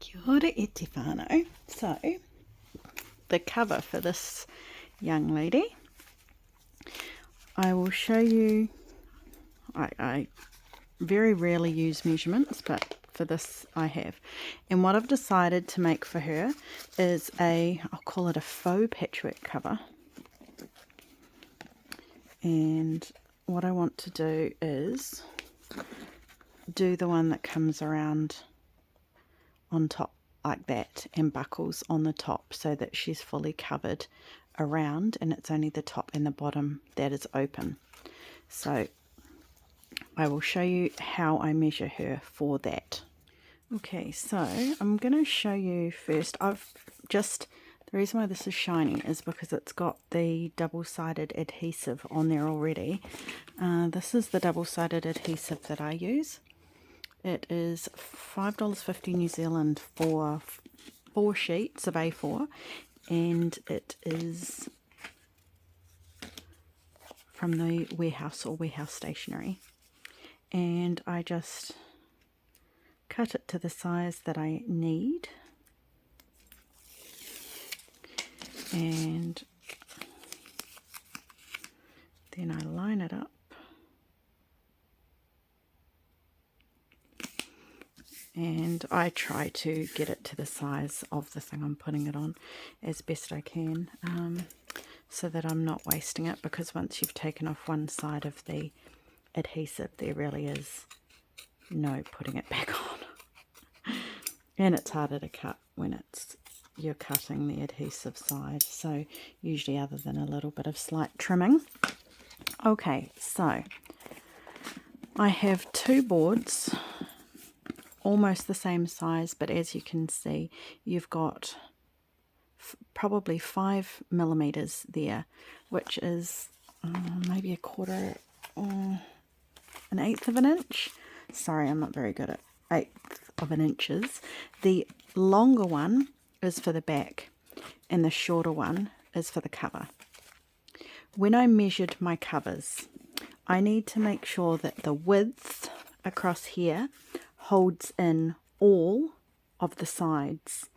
Kia ora e te whānau. So, the cover for this young lady, I will show you. I very rarely use measurements, but for this I have. And what I've decided to make for her is I'll call it a faux patchwork cover. And what I want to do is do the one that comes around on top like that and buckles on the top so that she's fully covered around and it's only the top and the bottom that is open. So I will show you how I measure her for that. Okay, so I'm going to show you first. The reason why this is shiny is because it's got the double-sided adhesive on there already. This is the double-sided adhesive that I use. It is $5.50 New Zealand for 4 sheets of A4, and it is from the warehouse or warehouse stationery. And I just cut it to the size that I need, and then I line it up. And I try to get it to the size of the thing I'm putting it on as best I can, so that I'm not wasting it, because once you've taken off one side of the adhesive, there really is no putting it back on. And it's harder to cut when you're cutting the adhesive side, so usually other than a little bit of slight trimming. Okay, so I have 2 boards almost the same size, but as you can see, you've got probably 5 millimeters there, which is maybe an eighth of an inch. Sorry, I'm not very good at eighth of an inches. The longer one is for the back and the shorter one is for the cover. When I measured my covers, I need to make sure that the width across here holds in all of the sides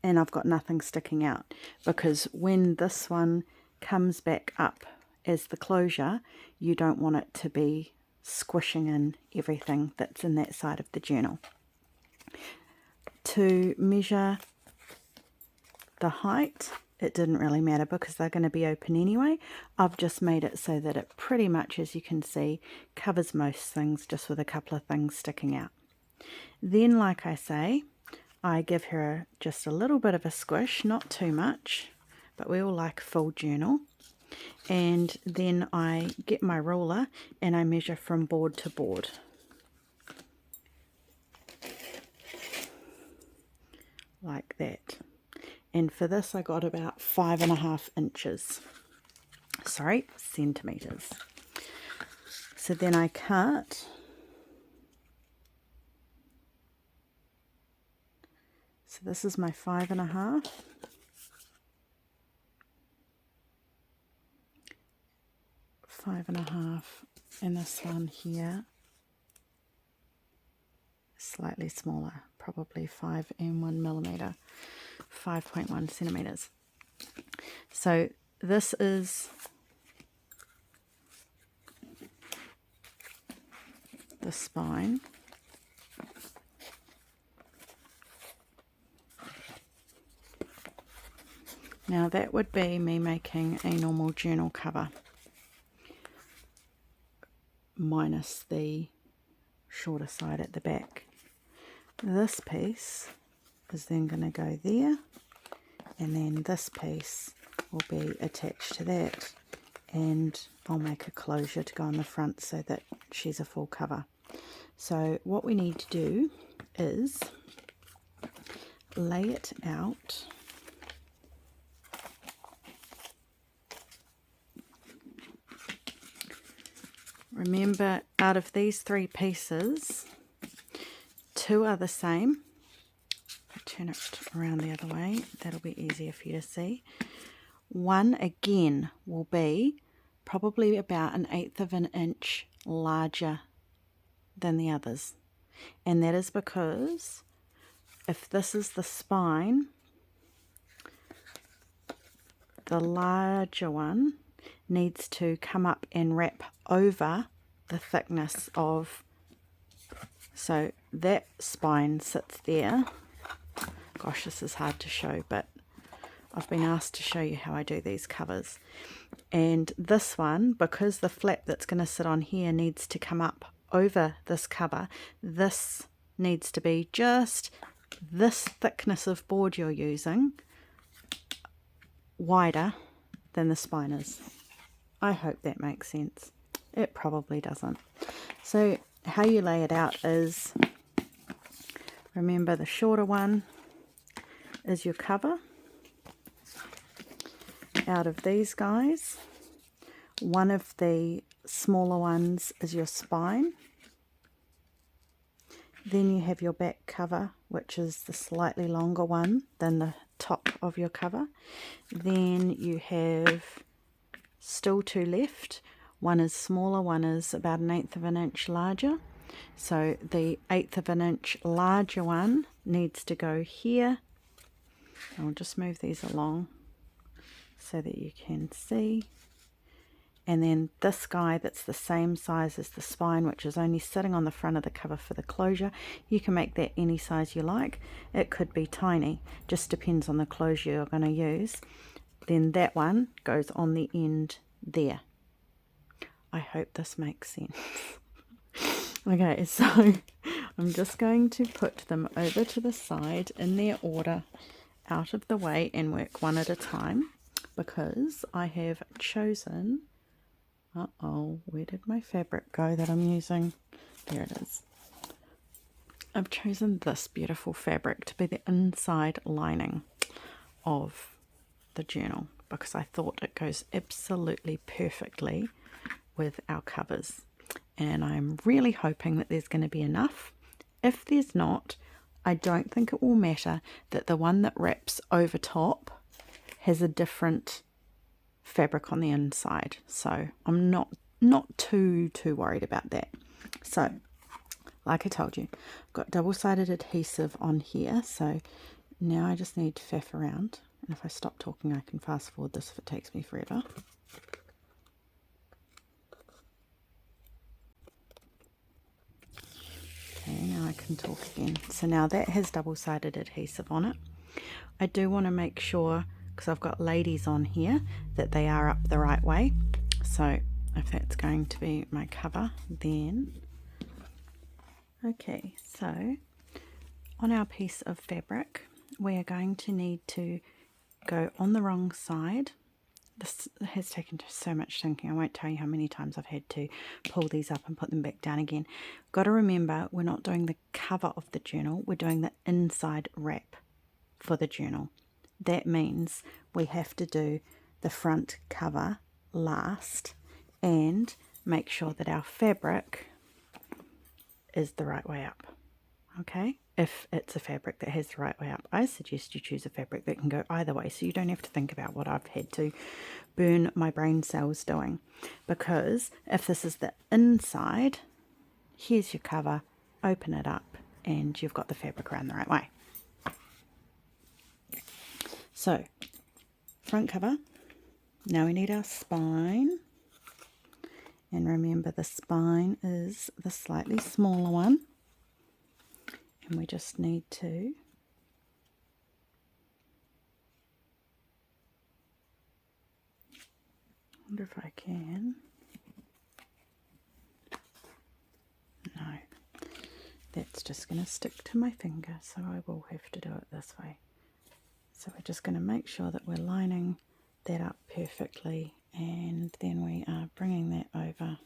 and I've got nothing sticking out, because when this one comes back up as the closure, you don't want it to be squishing in everything that's in that side of the journal. To measure the height, it didn't really matter because they're going to be open anyway. I've just made it so that it pretty much, as you can see, covers most things, just with a couple of things sticking out. Then, like I say, I give her just a little bit of a squish, not too much, but we all like a full journal. And then I get my ruler and I measure from board to board. Like that. And for this I got about 5.5 inches. Sorry, centimeters. So then I cut. So this is my 5.5. And this one here, slightly smaller, probably 5 and 1 millimeter, 5.1 centimeters. So this is the spine. Now that would be me making a normal journal cover, minus the shorter side at the back. This piece is then going to go there, and then this piece will be attached to that, and I'll make a closure to go on the front so that she's a full cover. So what we need to do is lay it out . Remember, out of these 3 pieces, 2 are the same. I'll turn it around the other way, that'll be easier for you to see. One again will be probably about 1/8 of an inch larger than the others, and that is because if this is the spine, the larger one needs to come up and wrap over the thickness of, so that spine sits there. Gosh, this is hard to show, but I've been asked to show you how I do these covers. And this one, because the flap that's going to sit on here needs to come up over this cover, this needs to be just this thickness of board you're using wider than the spine is. I hope that makes sense. It probably doesn't. So how you lay it out is, remember the shorter one is your cover. Out of these guys, one of the smaller ones is your spine. Then you have your back cover, which is the slightly longer one than the top of your cover. Then you have still two left. One is smaller, one is about 1/8 of an inch larger. So the 1/8 of an inch larger one needs to go here. I'll just move these along so that you can see. And then this guy that's the same size as the spine, which is only sitting on the front of the cover for the closure, you can make that any size you like. It could be tiny, just depends on the closure you're going to use. Then that one goes on the end there. I hope this makes sense. Okay, so I'm just going to put them over to the side in their order, out of the way, and work one at a time, because I have chosen, where did my fabric go that I'm using? There it is. I've chosen this beautiful fabric to be the inside lining of the journal, because I thought it goes absolutely perfectly with our covers. And I'm really hoping that there's going to be enough. If there's not, I don't think it will matter that the one that wraps over top has a different fabric on the inside, so I'm not too worried about that. So like I told you, I've got double-sided adhesive on here, so now I just need to faff around, and if I stop talking I can fast forward this if it takes me forever. Okay, now I can talk again. So now that has double-sided adhesive on it. I do want to make sure, because I've got ladies on here, that they are up the right way. So if that's going to be my cover, then okay, so on our piece of fabric we are going to need to go on the wrong side. This has taken so much thinking, I won't tell you how many times I've had to pull these up and put them back down again. Got to remember, we're not doing the cover of the journal, we're doing the inside wrap for the journal. That means we have to do the front cover last and make sure that our fabric is the right way up. Okay, if it's a fabric that has the right way up, I suggest you choose a fabric that can go either way, so you don't have to think about what I've had to burn my brain cells doing. Because if this is the inside, here's your cover, open it up, and you've got the fabric around the right way. So, front cover. Now we need our spine. And remember, the spine is the slightly smaller one. And we just need to wonder if I can. No, that's just going to stick to my finger, so I will have to do it this way. So we're just going to make sure that we're lining that up perfectly, and then we are bringing that over.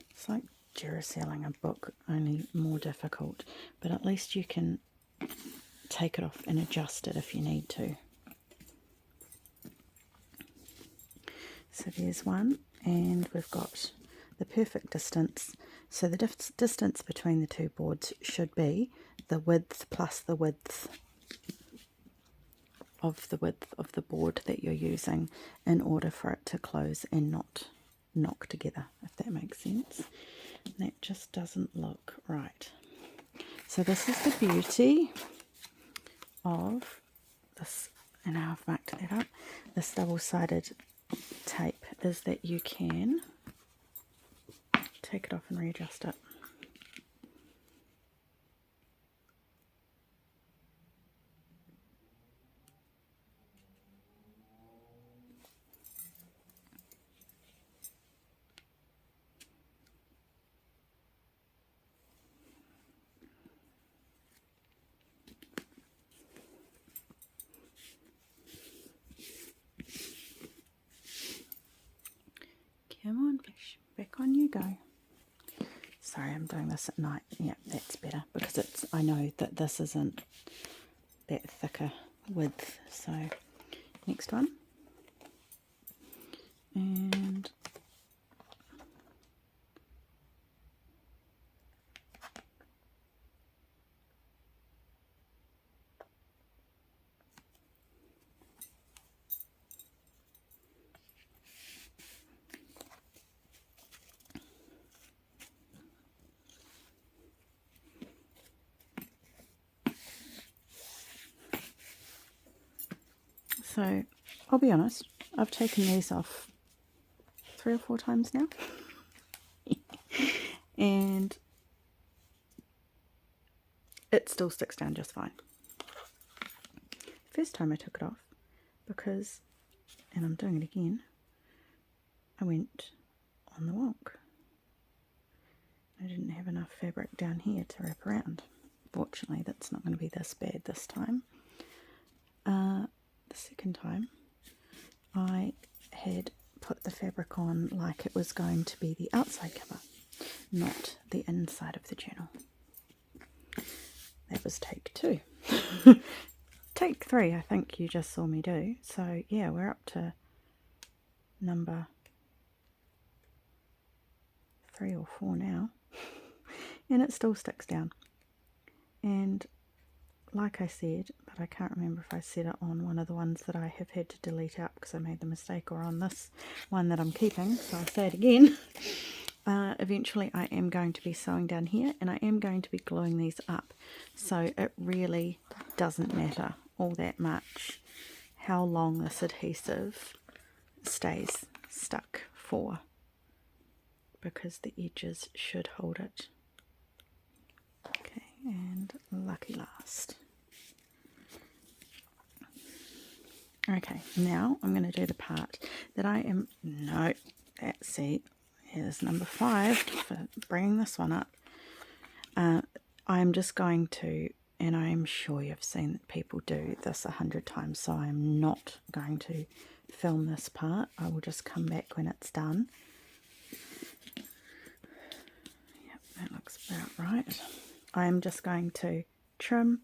It's like Duracelling a book, only more difficult, but at least you can take it off and adjust it if you need to. So there's one, and we've got the perfect distance. So the distance between the two boards should be the width plus the width of the board that you're using in order for it to close and not knock together, if that makes sense. That just doesn't look right. So this is the beauty of this, and now I've marked that up, this double-sided tape, is that you can take it off and readjust it. Come on, fish. Back on you go. Sorry, I'm doing this at night. Yeah, that's better because it's, I know that this isn't that thicker width. So, next one. And so, I'll be honest, I've taken these off 3 or 4 times now. And it still sticks down just fine. First time I took it off, because, and I'm doing it again, I went on the wonk. I didn't have enough fabric down here to wrap around. Fortunately, that's not going to be this bad this time. The second time, I had put the fabric on like it was going to be the outside cover, not the inside of the journal. That was take 2. Take 3, I think you just saw me do. So yeah, we're up to number 3 or 4 now. And it still sticks down. And like I said, but I can't remember if I said it on one of the ones that I have had to delete out because I made the mistake, or on this one that I'm keeping, so I'll say it again. Eventually I am going to be sewing down here, and I am going to be gluing these up. So it really doesn't matter all that much how long this adhesive stays stuck for, because the edges should hold it. Okay, and lucky last. Okay, now I'm going to do the part that I am, no, that's, see, here's number 5 for bringing this one up. I'm just going to, and I'm sure you've seen that people do this 100 times, so I'm not going to film this part. I will just come back when it's done. Yep, that looks about right. I'm just going to trim,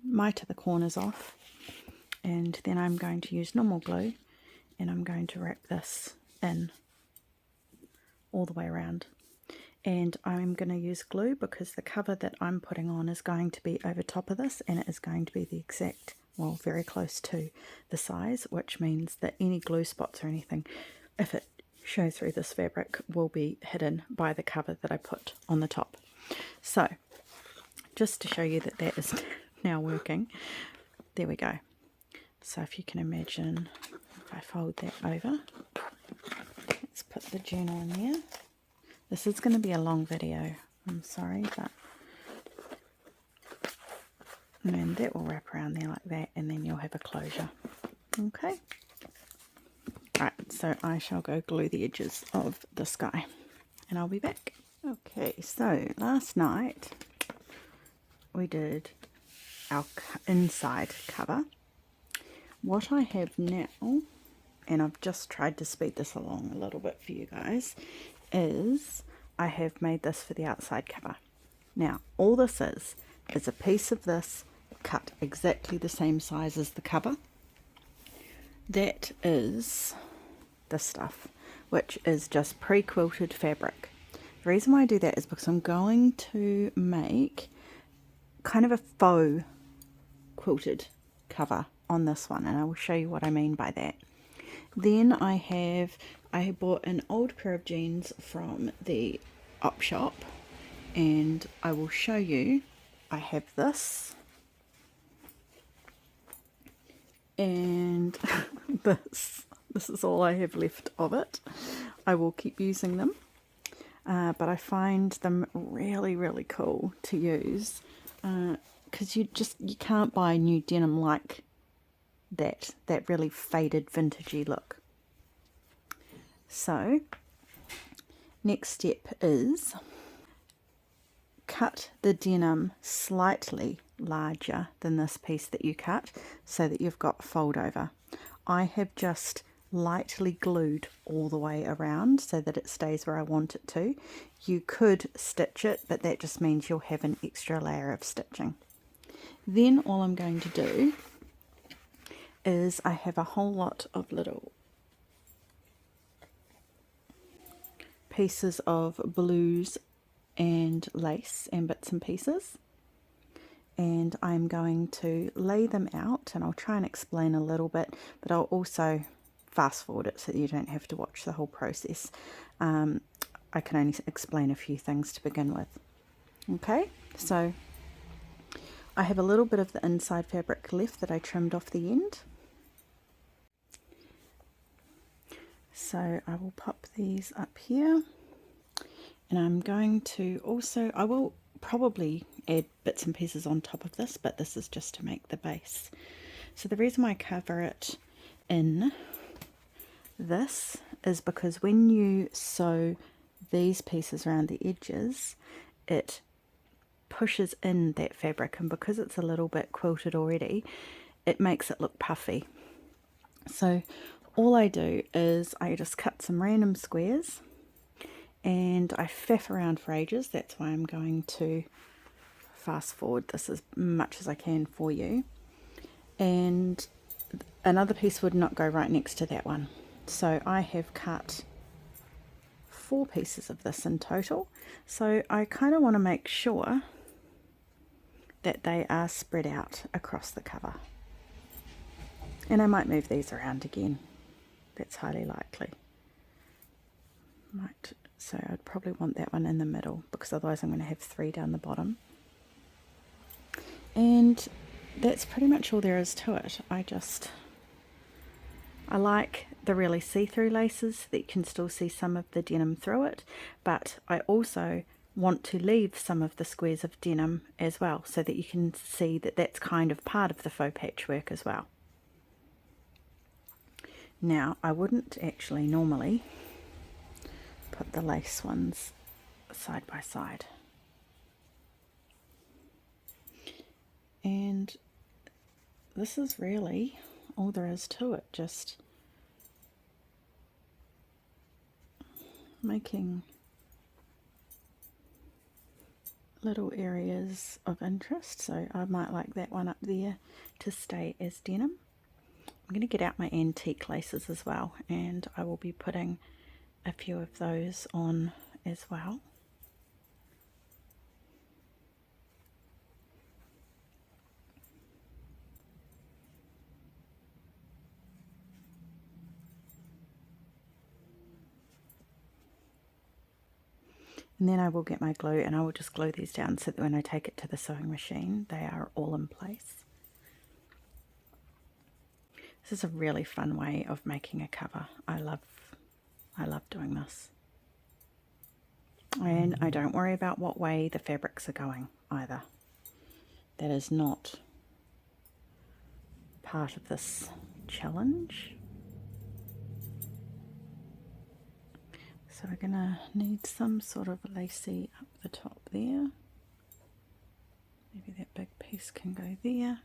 miter the corners off, and then I'm going to use normal glue, and I'm going to wrap this in all the way around. And I'm going to use glue because the cover that I'm putting on is going to be over top of this, and it is going to be the exact, well, very close to the size, which means that any glue spots or anything, if it shows through this fabric, will be hidden by the cover that I put on the top. So, just to show you that that is now working, there we go. So if you can imagine, if I fold that over, let's put the journal in there. This is going to be a long video, I'm sorry, but and then that will wrap around there like that, and then you'll have a closure. Okay. Right, so I shall go glue the edges of this guy, and I'll be back. Okay, so last night we did our inside cover. What I have now, and I've just tried to speed this along a little bit for you guys, is I have made this for the outside cover. Now, all this is a piece of this cut exactly the same size as the cover. That is this stuff, which is just pre-quilted fabric. The reason why I do that is because I'm going to make kind of a faux quilted cover on this one, and I will show you what I mean by that. Then I bought an old pair of jeans from the op shop, and I will show you I have this, and this is all I have left of it. I will keep using them, but I find them really, really cool to use, because you can't buy new denim like that really faded vintagey look. So next step is cut the denim slightly larger than this piece that you cut, so that you've got fold over. I have just lightly glued all the way around so that it stays where I want it to. You could stitch it, but that just means you'll have an extra layer of stitching. Then all I'm going to do is I have a whole lot of little pieces of blues and lace and bits and pieces, and I'm going to lay them out, and I'll try and explain a little bit, but I'll also fast forward it so that you don't have to watch the whole process. I can only explain a few things to begin with. Okay, so I have a little bit of the inside fabric left that I trimmed off the end, so I will pop these up here. And I'm going to also, I will probably add bits and pieces on top of this, but this is just to make the base. So the reason why I cover it in this is because when you sew these pieces around the edges, it pushes in that fabric, and because it's a little bit quilted already, it makes it look puffy. So all I do is I just cut some random squares, and I faff around for ages. That's why I'm going to fast forward this as much as I can for you. And another piece would not go right next to that one. So I have cut 4 pieces of this in total. So I kind of want to make sure that they are spread out across the cover. And I might move these around again. That's highly likely. So I'd probably want that one in the middle, because otherwise I'm going to have 3 down the bottom. And that's pretty much all there is to it. I like the really see-through laces that you can still see some of the denim through it, but I also want to leave some of the squares of denim as well, so that you can see that that's kind of part of the faux patchwork as well. Now, I wouldn't actually normally put the lace ones side by side. And this is really all there is to it, just making little areas of interest. So I might like that one up there to stay as denim. I'm going to get out my antique laces as well, and I will be putting a few of those on as well. And then I will get my glue, and I will just glue these down so that when I take it to the sewing machine, they are all in place. This is a really fun way of making a cover. I love doing this. And I don't worry about what way the fabrics are going either. That is not part of this challenge. So we're gonna need some sort of lacy up the top there. Maybe that big piece can go there.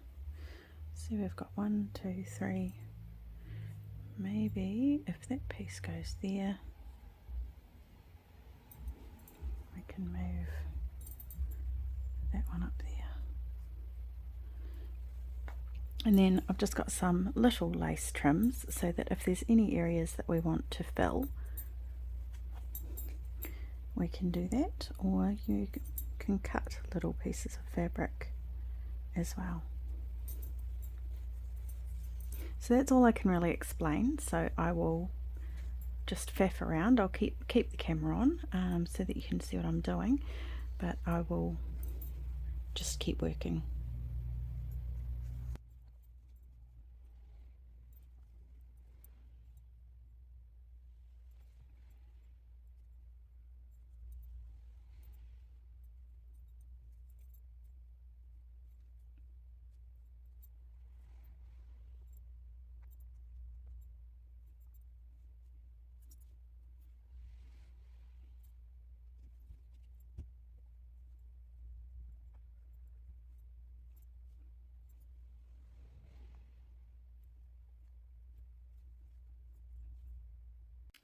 So we've got 1, 2, 3. Maybe if that piece goes there, we can move that one up there. And then I've just got some little lace trims so that if there's any areas that we want to fill, we can do that, or you can cut little pieces of fabric as well. So that's all I can really explain, so I will just faff around. I'll keep the camera on so that you can see what I'm doing, but I will just keep working.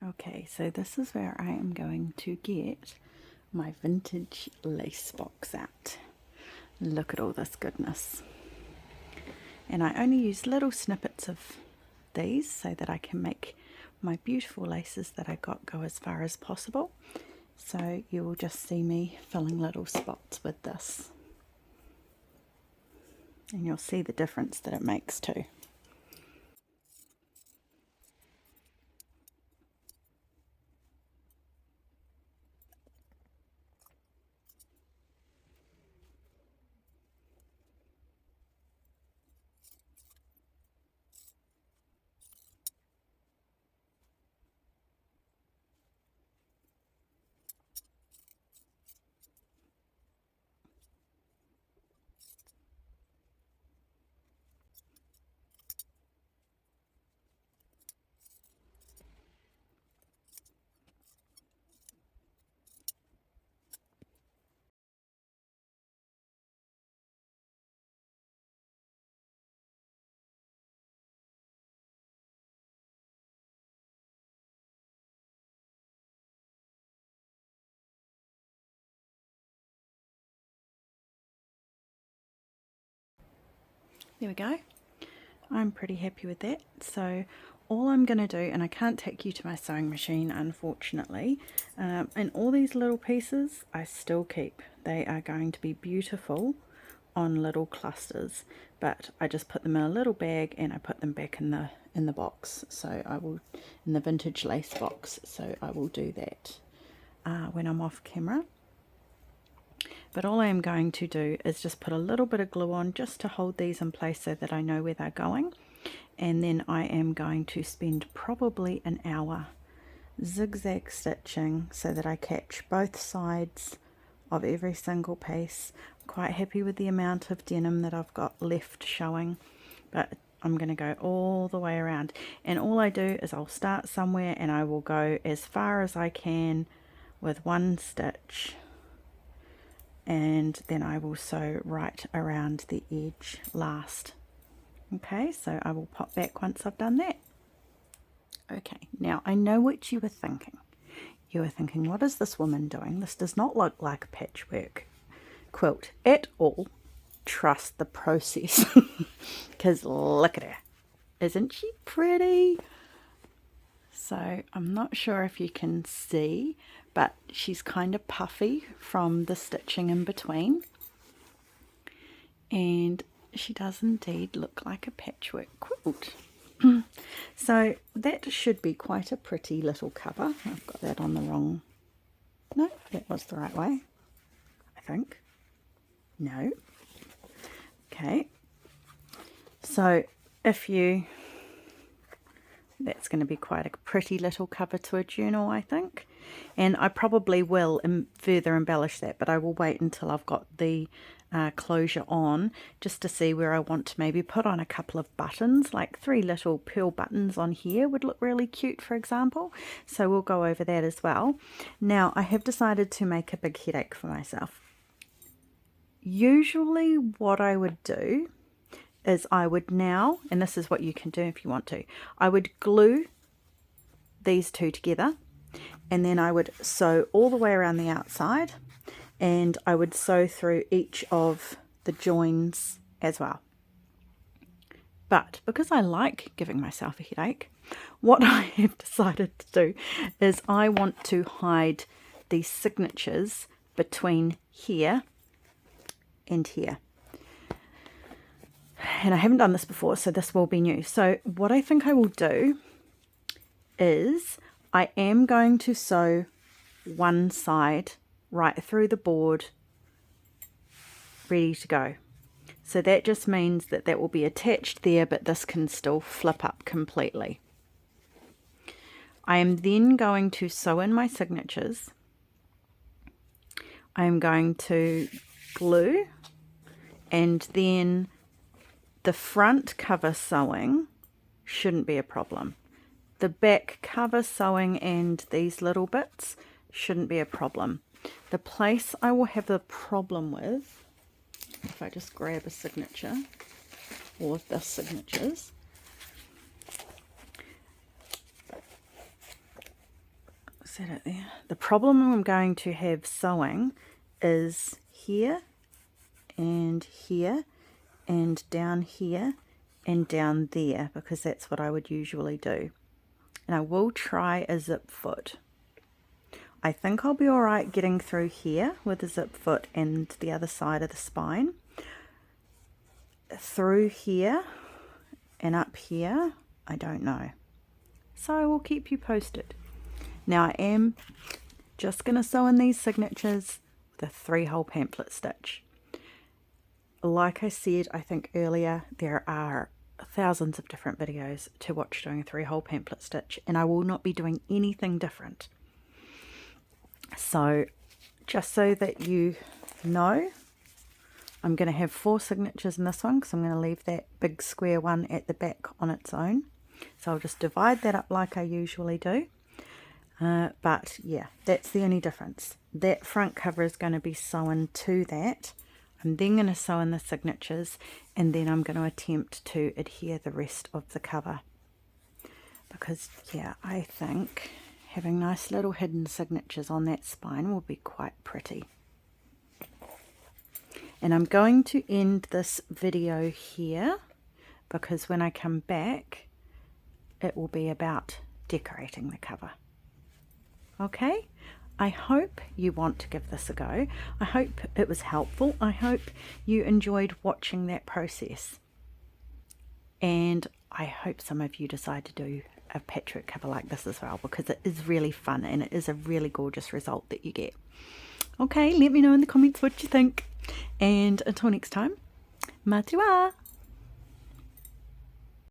Okay, so this is where I am going to get my vintage lace box out. Look at all this goodness. And I only use little snippets of these so that I can make my beautiful laces that I got go as far as possible. So you will just see me filling little spots with this. And you'll see the difference that it makes too. There we go. I'm pretty happy with that. So all I'm going to do, and I can't take you to my sewing machine unfortunately, and all these little pieces I still keep. They are going to be beautiful on little clusters, but I just put them in a little bag and I put them back in the box. So I will, in the vintage lace box, so I will do that when I'm off camera. But all I am going to do is just put a little bit of glue on just to hold these in place so that I know where they're going. And then I am going to spend probably an hour zigzag stitching so that I catch both sides of every single piece. I'm quite happy with the amount of denim that I've got left showing, but I'm going to go all the way around. And all I do is I'll start somewhere and I will go as far as I can with one stitch, and then I will sew right around the edge last. Okay, so I will pop back once I've done that. Okay, now I know what you were thinking. You were thinking, what is this woman doing? This does not look like a patchwork quilt at all. Trust the process. Because look at her. Isn't she pretty? So I'm not sure if you can see, but she's kind of puffy from the stitching in between. And she does indeed look like a patchwork quilt. So that should be quite a pretty little cover. I've got that on the wrong... No, that was the right way, I think. No. Okay. So if you... That's going to be quite a pretty little cover to a journal, I think. And I probably will further embellish that, but I will wait until I've got the closure on, just to see where I want to maybe put on a couple of buttons, like 3 little pearl buttons on here would look really cute, for example. So we'll go over that as well. Now, I have decided to make a big headache for myself. Usually what I would do is I would now, and this is what you can do if you want to, I would glue these two together, and then I would sew all the way around the outside, and I would sew through each of the joins as well. But because I like giving myself a headache, what I have decided to do is I want to hide these signatures between here and here. And I haven't done this before, so this will be new. So what I think I will do is I am going to sew one side right through the board ready to go. So that just means that that will be attached there, but this can still flip up completely. I am then going to sew in my signatures. I am going to glue, and then the front cover sewing shouldn't be a problem. The back cover sewing and these little bits shouldn't be a problem. The place I will have a problem with, if I just grab a signature, or the signatures, set it there. The problem I'm going to have sewing is here and here and down here and down there, because that's what I would usually do. And I will try a zip foot. I think I'll be alright getting through here with a zip foot and the other side of the spine. Through here and up here, I don't know. So I will keep you posted. Now I am just going to sew in these signatures with a 3-hole pamphlet stitch. Like I said, I think earlier, there are thousands of different videos to watch doing a 3-hole pamphlet stitch, and I will not be doing anything different. So just so that you know, I'm going to have 4 signatures in this one, because I'm going to leave that big square one at the back on its own. So I'll just divide that up like I usually do. But yeah, that's the only difference. That front cover is going to be sewn to that. I'm then going to sew in the signatures, and then I'm going to attempt to adhere the rest of the cover. Because yeah, I think having nice little hidden signatures on that spine will be quite pretty. And I'm going to end this video here, because when I come back, it will be about decorating the cover. Okay, I hope you want to give this a go. I hope it was helpful. I hope you enjoyed watching that process. And I hope some of you decide to do a patchwork cover like this as well, because it is really fun and it is a really gorgeous result that you get. Okay, let me know in the comments what you think. And until next time, matua!